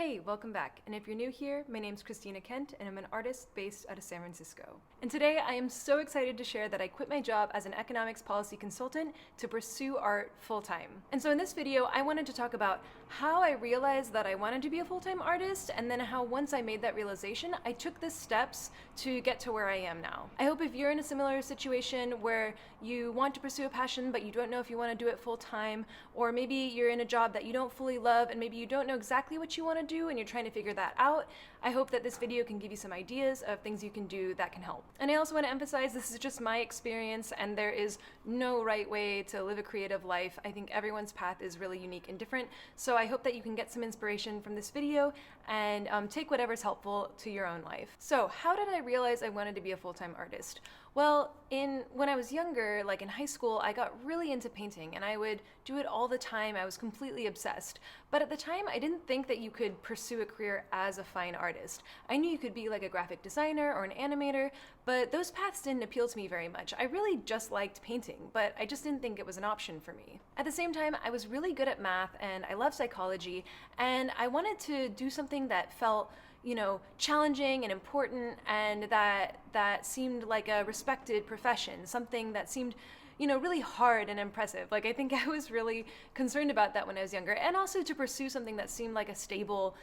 Hey, welcome back. And if you're new here, my name's Christina Kent, and I'm an artist based out of San Francisco. And today I am so excited to share that I quit my job as an economics policy consultant to pursue art full-time. And so in this video, I wanted to talk about how I realized that I wanted to be a full-time artist, and then how once I made that realization, I took the steps to get to where I am now. I hope if you're in a similar situation where you want to pursue a passion, but you don't know if you want to do it full-time, or maybe you're in a job that you don't fully love, and maybe you don't know exactly what you want to do and you're trying to figure that out, I hope that this video can give you some ideas of things you can do that can help. And I also want to emphasize this is just my experience and there is no right way to live a creative life. I think everyone's path is really unique and different, so I hope that you can get some inspiration from this video and take whatever's helpful to your own life. So how did I realize I wanted to be a full-time artist? Well, when I was younger, like in high school, I got really into painting and I would do it all the time. I was completely obsessed. But at the time, I didn't think that you could pursue a career as a fine artist. I knew you could be like a graphic designer or an animator, but those paths didn't appeal to me very much. I really just liked painting, but I just didn't think it was an option for me. At the same time, I was really good at math and I love psychology, and I wanted to do something that felt challenging and important, and that seemed like a respected profession, something that seemed really hard and impressive. Like, I think I was really concerned about that when I was younger, and also to pursue something that seemed like a stable,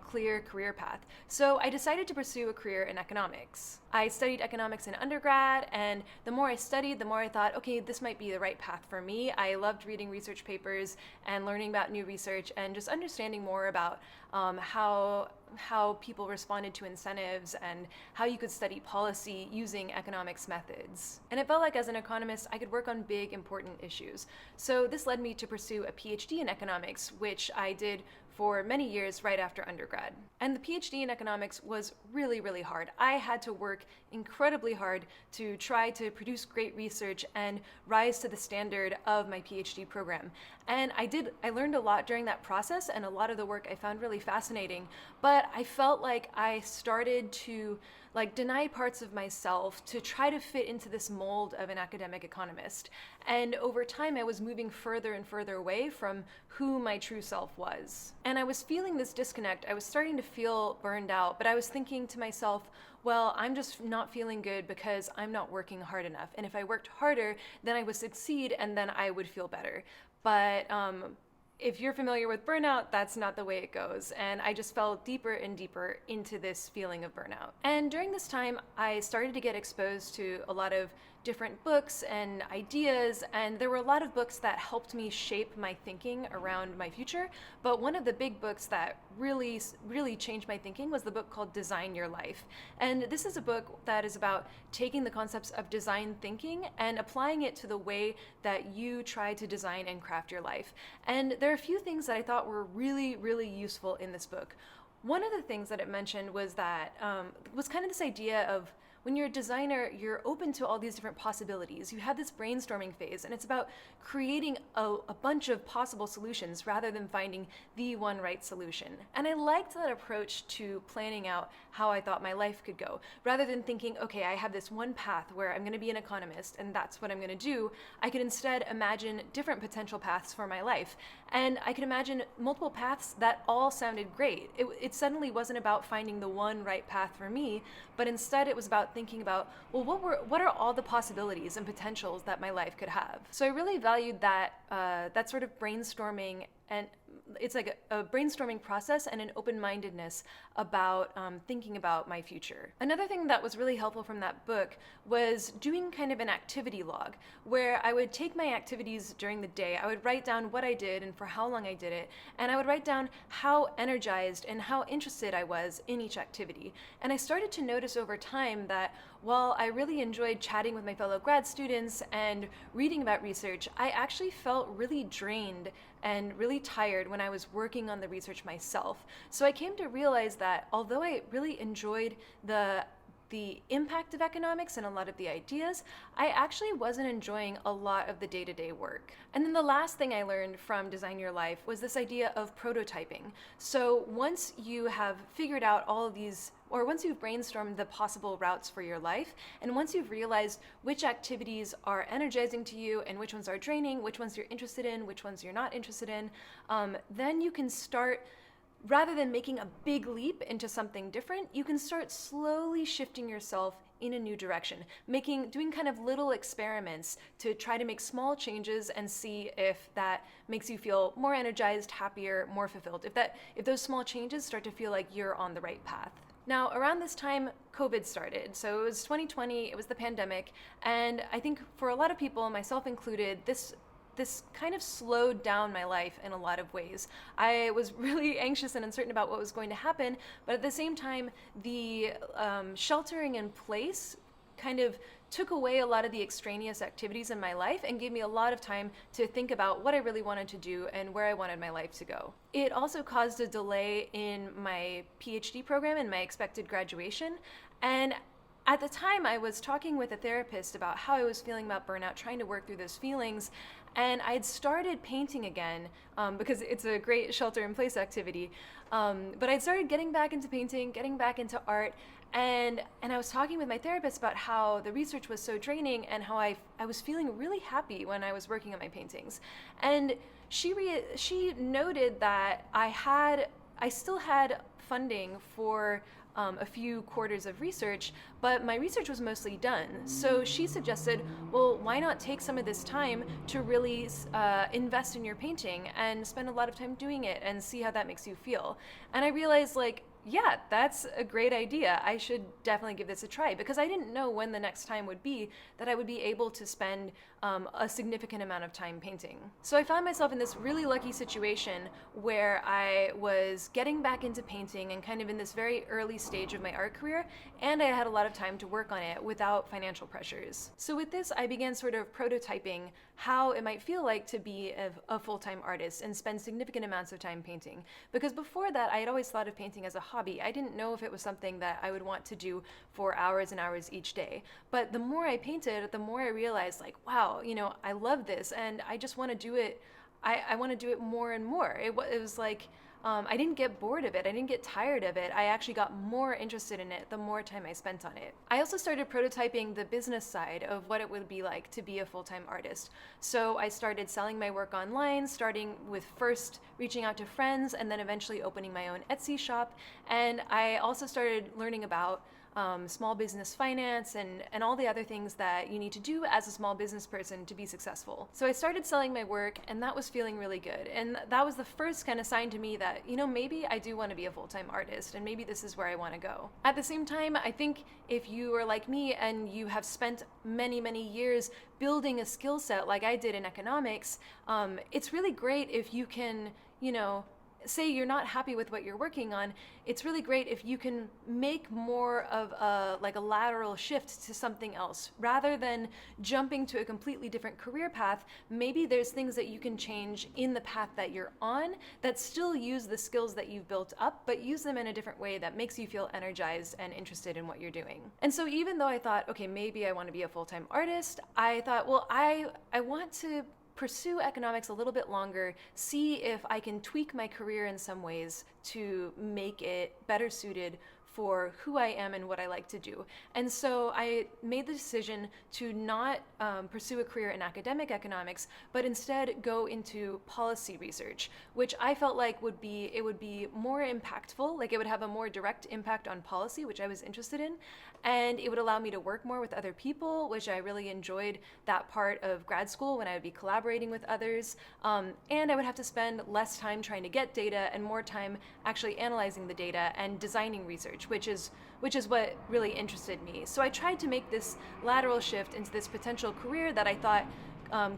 clear career path. So I decided to pursue a career in economics. I studied economics in undergrad, and the more I studied, the more I thought, okay, this might be the right path for me. I loved reading research papers and learning about new research and just understanding more about how people responded to incentives and how you could study policy using economics methods. And it felt like as an economist, I could work on big, important issues. So this led me to pursue a PhD in economics, which I did for many years right after undergrad. And the PhD in economics was really, really hard. I had to work incredibly hard to try to produce great research and rise to the standard of my PhD program. And I learned a lot during that process, and a lot of the work I found really fascinating, but I felt like I started to deny parts of myself to try to fit into this mold of an academic economist. And over time, I was moving further and further away from who my true self was. And I was feeling this disconnect. I was starting to feel burned out, but I was thinking to myself, well, I'm just not feeling good because I'm not working hard enough. And if I worked harder, then I would succeed and then I would feel better. But if you're familiar with burnout, that's not the way it goes. And I just fell deeper and deeper into this feeling of burnout. And during this time, I started to get exposed to a lot of different books and ideas, and there were a lot of books that helped me shape my thinking around my future. But one of the big books that really, really changed my thinking was the book called Design Your Life. And this is a book that is about taking the concepts of design thinking and applying it to the way that you try to design and craft your life. And there are a few things that I thought were really, really useful in this book. One of the things that it mentioned was that was kind of this idea of when you're a designer, you're open to all these different possibilities. You have this brainstorming phase, and it's about creating a bunch of possible solutions rather than finding the one right solution. And I liked that approach to planning out how I thought my life could go. Rather than thinking, okay, I have this one path where I'm going to be an economist and that's what I'm going to do, I could instead imagine different potential paths for my life. And I could imagine multiple paths that all sounded great. It suddenly wasn't about finding the one right path for me, but instead it was about thinking about, well, what are all the possibilities and potentials that my life could have? So I really valued that sort of brainstorming, and it's like a brainstorming process and an open-mindedness about thinking about my future. Another thing that was really helpful from that book was doing kind of an activity log, where I would take my activities during the day. I would write down what I did and for how long I did it, and I would write down how energized and how interested I was in each activity. And I started to notice over time that while I really enjoyed chatting with my fellow grad students and reading about research, I actually felt really drained and really tired when I was working on the research myself. So I came to realize that although I really enjoyed the impact of economics and a lot of the ideas, I actually wasn't enjoying a lot of the day-to-day work. And then the last thing I learned from Design Your Life was this idea of prototyping. So once you have figured out all of these, or once you've brainstormed the possible routes for your life, and once you've realized which activities are energizing to you and which ones are draining, which ones you're interested in, which ones you're not interested in, then you can start rather than making a big leap into something different, you can start slowly shifting yourself in a new direction, doing kind of little experiments to try to make small changes and see if that makes you feel more energized, happier, more fulfilled. If those small changes start to feel like you're on the right path. Now, around this time, COVID started. So it was 2020, it was the pandemic, and I think for a lot of people, myself included, this kind of slowed down my life in a lot of ways. I was really anxious and uncertain about what was going to happen, but at the same time, the sheltering in place kind of took away a lot of the extraneous activities in my life and gave me a lot of time to think about what I really wanted to do and where I wanted my life to go. It also caused a delay in my PhD program and my expected graduation. And at the time, I was talking with a therapist about how I was feeling about burnout, trying to work through those feelings. And I'd started painting again because it's a great shelter-in-place activity. But I'd started getting back into painting, getting back into art. And I was talking with my therapist about how the research was so draining and how I was feeling really happy when I was working on my paintings. And she noted that I still had funding for a few quarters of research, but my research was mostly done. So she suggested, well, why not take some of this time to really invest in your painting and spend a lot of time doing it and see how that makes you feel. And I realized, yeah, that's a great idea. I should definitely give this a try, because I didn't know when the next time would be that I would be able to spend a significant amount of time painting. So I found myself in this really lucky situation where I was getting back into painting and kind of in this very early stage of my art career, and I had a lot of time to work on it without financial pressures. So with this, I began sort of prototyping how it might feel like to be a full-time artist and spend significant amounts of time painting. Because before that, I had always thought of painting as a hobby. I didn't know if it was something that I would want to do for hours and hours each day. But the more I painted, the more I realized, wow, I love this and I just want to do it. I want to do it more and more. It was like, I didn't get bored of it. I didn't get tired of it. I actually got more interested in it the more time I spent on it. I also started prototyping the business side of what it would be like to be a full-time artist. So I started selling my work online, starting with first reaching out to friends and then eventually opening my own Etsy shop. And I also started learning about small business finance and all the other things that you need to do as a small business person to be successful. So I started selling my work, and that was feeling really good. And that was the first kind of sign to me that, maybe I do want to be a full-time artist, and maybe this is where I want to go. At the same time, I think if you are like me and you have spent many, many years building a skill set like I did in economics, it's really great if you can, say you're not happy with what you're working on, it's really great if you can make more of a lateral shift to something else. Rather than jumping to a completely different career path, maybe there's things that you can change in the path that you're on that still use the skills that you've built up, but use them in a different way that makes you feel energized and interested in what you're doing. And so even though I thought, okay, maybe I want to be a full-time artist, I thought, well, I want to pursue economics a little bit longer, see if I can tweak my career in some ways to make it better suited for who I am and what I like to do. And so I made the decision to not pursue a career in academic economics, but instead go into policy research, which I felt like would be more impactful, it would have a more direct impact on policy, which I was interested in, and it would allow me to work more with other people, which I really enjoyed that part of grad school when I would be collaborating with others, and I would have to spend less time trying to get data and more time actually analyzing the data and designing research, which is what really interested me. So I tried to make this lateral shift into this potential career that I thought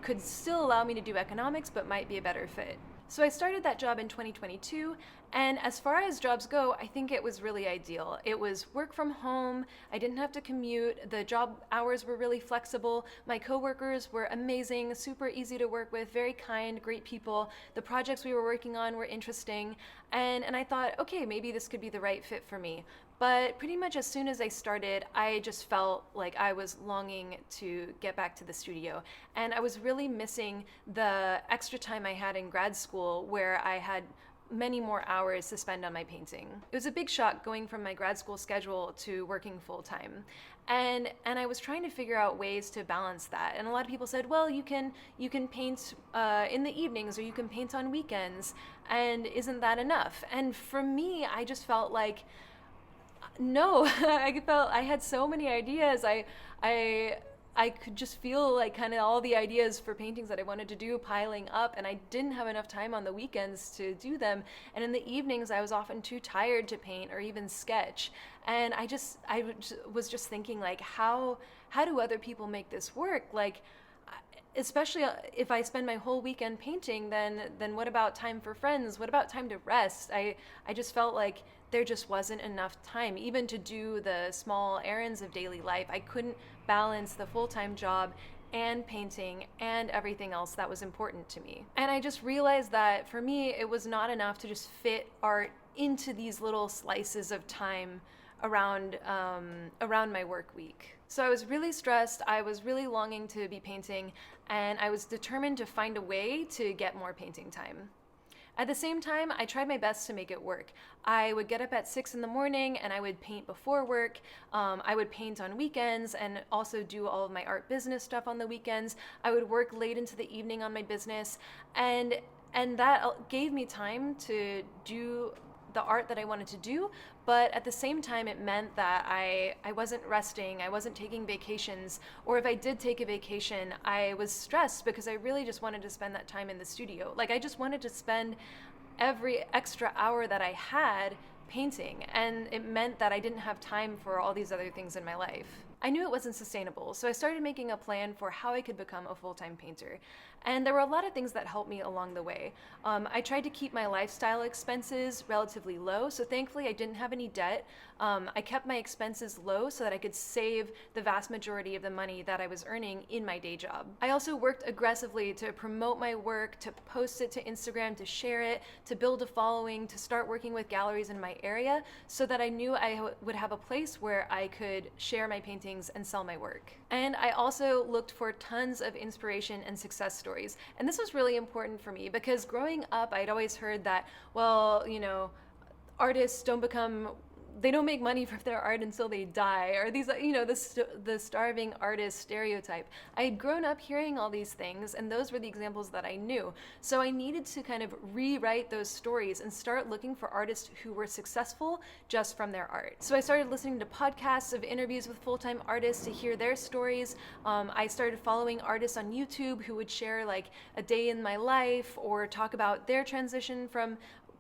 could still allow me to do economics, but might be a better fit. So I started that job in 2022, and as far as jobs go, I think it was really ideal. It was work from home, I didn't have to commute, the job hours were really flexible, my coworkers were amazing, super easy to work with, very kind, great people, the projects we were working on were interesting, and I thought, okay, maybe this could be the right fit for me. But pretty much as soon as I started, I just felt like I was longing to get back to the studio. And I was really missing the extra time I had in grad school where I had many more hours to spend on my painting. It was a big shock going from my grad school schedule to working full time. And I was trying to figure out ways to balance that. And a lot of people said, well, you can paint in the evenings, or you can paint on weekends. And isn't that enough? And for me, I just felt like, no, I had so many ideas. I could just feel like kind of all the ideas for paintings that I wanted to do piling up, and I didn't have enough time on the weekends to do them. And in the evenings, I was often too tired to paint or even sketch. And I was just thinking, like, how do other people make this work? Like, especially if I spend my whole weekend painting, then what about time for friends? What about time to rest? I just felt like there just wasn't enough time, even to do the small errands of daily life. I couldn't balance the full-time job and painting and everything else that was important to me. And I just realized that for me, it was not enough to just fit art into these little slices of time around my work week. So I was really stressed, I was really longing to be painting, and I was determined to find a way to get more painting time. At the same time, I tried my best to make it work. I would get up at 6 in the morning and I would paint before work. I would paint on weekends and also do all of my art business stuff on the weekends. I would work late into the evening on my business, and that gave me time to do the art that I wanted to do, but at the same time it meant that I wasn't resting, I wasn't taking vacations, or if I did take a vacation, I was stressed because I really just wanted to spend that time in the studio. Like, I just wanted to spend every extra hour that I had painting, and it meant that I didn't have time for all these other things in my life. I knew it wasn't sustainable, so I started making a plan for how I could become a full-time painter. And there were a lot of things that helped me along the way. I tried to keep my lifestyle expenses relatively low, so thankfully I didn't have any debt. I kept my expenses low so that I could save the vast majority of the money that I was earning in my day job. I also worked aggressively to promote my work, to post it to Instagram, to share it, to build a following, to start working with galleries in my area, so that I knew I would have a place where I could share my paintings and sell my work. And I also looked for tons of inspiration and success stories. And this was really important for me because growing up, I'd always heard that, well, artists they don't make money from their art until they die, or these, the starving artist stereotype. I had grown up hearing all these things, and those were the examples that I knew. So I needed to kind of rewrite those stories and start looking for artists who were successful just from their art. So I started listening to podcasts of interviews with full-time artists to hear their stories. I started following artists on YouTube who would share like a day in my life or talk about their transition from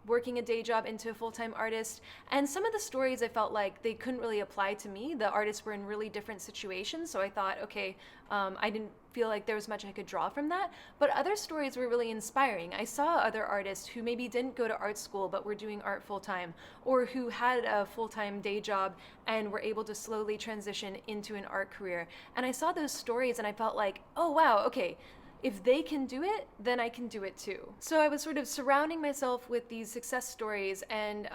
working a day job into a full-time artist. And some of the stories I felt like they couldn't really apply to me. The artists were in really different situations, so I thought, okay, I didn't feel like there was much I could draw from that. But other stories were really inspiring. I saw other artists who maybe didn't go to art school but were doing art full-time, or who had a full-time day job and were able to slowly transition into an art career. And I saw those stories and I felt like, oh wow, okay, if they can do it, then I can do it too. So I was sort of surrounding myself with these success stories and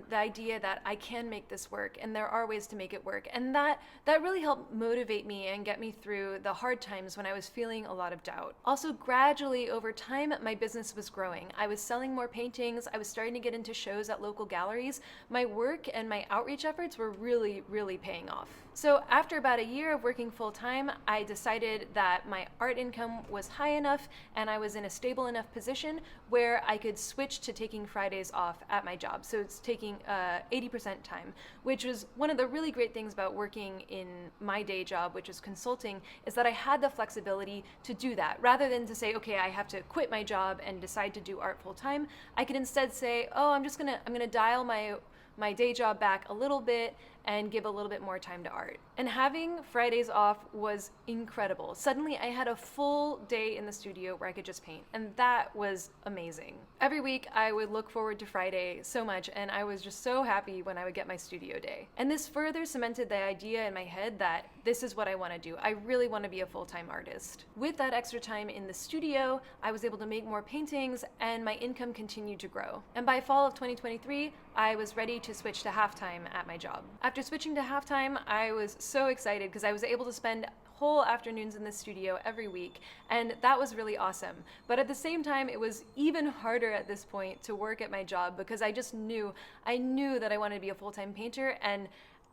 the idea that I can make this work and there are ways to make it work. And that really helped motivate me and get me through the hard times when I was feeling a lot of doubt. Also, gradually over time, my business was growing. I was selling more paintings. I was starting to get into shows at local galleries. My work and my outreach efforts were really, really paying off. So after about a year of working full time, I decided that my art income was high enough and I was in a stable enough position where I could switch to taking Fridays off at my job. So it's taking 80% time, which was one of the really great things about working in my day job, which is consulting, is that I had the flexibility to do that. Rather than to say, okay, I have to quit my job and decide to do art full time, I could instead say, oh, I'm gonna dial my day job back a little bit and give a little bit more time to art. And having Fridays off was incredible. Suddenly I had a full day in the studio where I could just paint, and that was amazing. Every week I would look forward to Friday so much, and I was just so happy when I would get my studio day. And this further cemented the idea in my head that this is what I want to do. I really want to be a full-time artist. With that extra time in the studio, I was able to make more paintings and my income continued to grow. And by fall of 2023, I was ready to switch to half-time at my job. After switching to half-time, I was so excited because I was able to spend whole afternoons in the studio every week, and that was really awesome. But at the same time, it was even harder at this point to work at my job because I knew that I wanted to be a full-time painter, and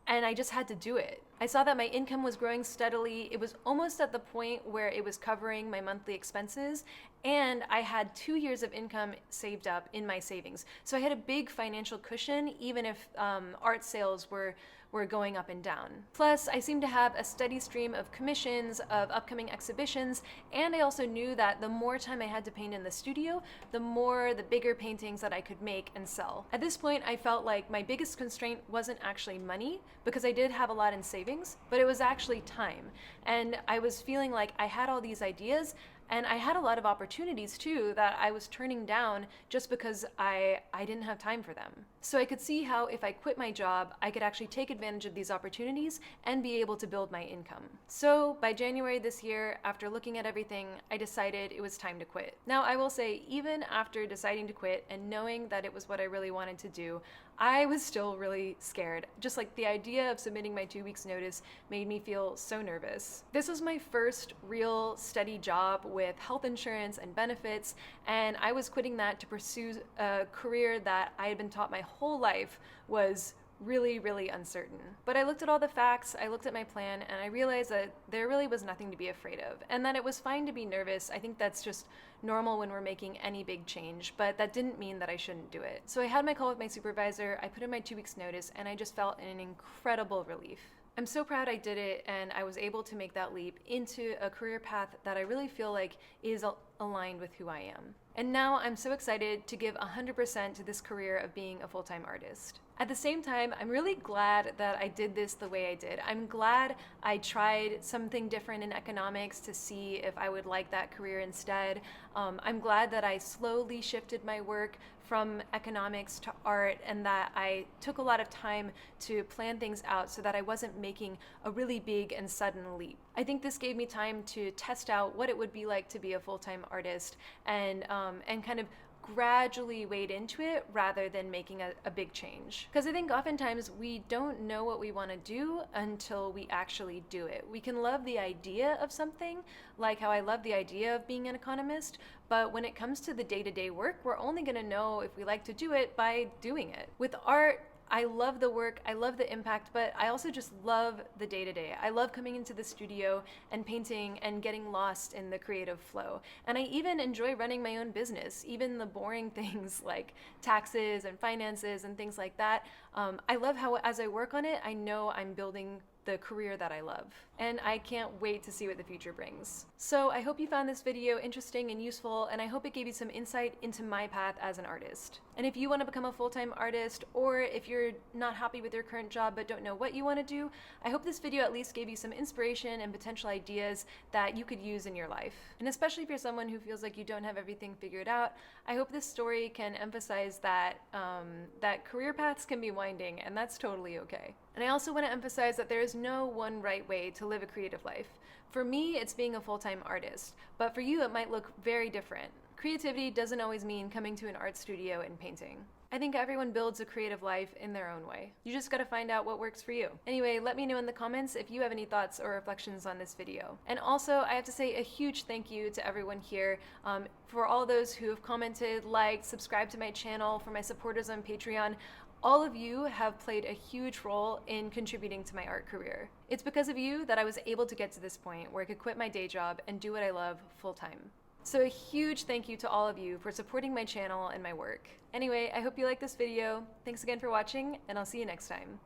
I just had to do it. I saw that my income was growing steadily. It was almost at the point where it was covering my monthly expenses, and I had 2 years of income saved up in my savings. So I had a big financial cushion, even if art sales were going up and down. Plus, I seemed to have a steady stream of commissions, of upcoming exhibitions, and I also knew that the more time I had to paint in the studio, the bigger paintings that I could make and sell. At this point, I felt like my biggest constraint wasn't actually money, because I did have a lot in savings, but it was actually time. And I was feeling like I had all these ideas, and I had a lot of opportunities too that I was turning down just because I didn't have time for them. So I could see how if I quit my job, I could actually take advantage of these opportunities and be able to build my income. So by January this year, after looking at everything, I decided it was time to quit. Now I will say, even after deciding to quit and knowing that it was what I really wanted to do, I was still really scared. Just like the idea of submitting my 2 weeks notice made me feel so nervous. This was my first real steady job with health insurance and benefits, and I was quitting that to pursue a career that I had been taught my whole life was really, really uncertain. But I looked at all the facts, I looked at my plan, and I realized that there really was nothing to be afraid of, and that it was fine to be nervous. I think that's just normal when we're making any big change, but that didn't mean that I shouldn't do it. So I had my call with my supervisor, I put in my 2 weeks notice, and I just felt an incredible relief. I'm so proud I did it, and I was able to make that leap into a career path that I really feel like is aligned with who I am. And now I'm so excited to give 100% to this career of being a full-time artist. At the same time, I'm really glad that I did this the way I did. I'm glad I tried something different in economics to see if I would like that career instead. I'm glad that I slowly shifted my work from economics to art, and that I took a lot of time to plan things out so that I wasn't making a really big and sudden leap. I think this gave me time to test out what it would be like to be a full-time artist, and kind of gradually wade into it rather than making a big change. Because I think oftentimes we don't know what we want to do until we actually do it. We can love the idea of something, like how I love the idea of being an economist, but when it comes to the day-to-day work, we're only going to know if we like to do it by doing it. With art, I love the work, I love the impact, but I also just love the day-to-day. I love coming into the studio and painting and getting lost in the creative flow. And I even enjoy running my own business, even the boring things like taxes and finances and things like that. I love how as I work on it, I know I'm building the career that I love. And I can't wait to see what the future brings. So I hope you found this video interesting and useful, and I hope it gave you some insight into my path as an artist. And if you want to become a full-time artist, or if you're not happy with your current job but don't know what you want to do, I hope this video at least gave you some inspiration and potential ideas that you could use in your life. And especially if you're someone who feels like you don't have everything figured out, I hope this story can emphasize that that career paths can be winding, and that's totally okay. And I also want to emphasize that there is no one right way to live a creative life. For me, it's being a full-time artist, but for you, it might look very different. Creativity doesn't always mean coming to an art studio and painting. I think everyone builds a creative life in their own way. You just gotta find out what works for you. Anyway, let me know in the comments if you have any thoughts or reflections on this video. And also, I have to say a huge thank you to everyone here for all those who have commented, liked, subscribed to my channel, for my supporters on Patreon. All of you have played a huge role in contributing to my art career. It's because of you that I was able to get to this point where I could quit my day job and do what I love full-time. So a huge thank you to all of you for supporting my channel and my work. Anyway, I hope you liked this video. Thanks again for watching, and I'll see you next time.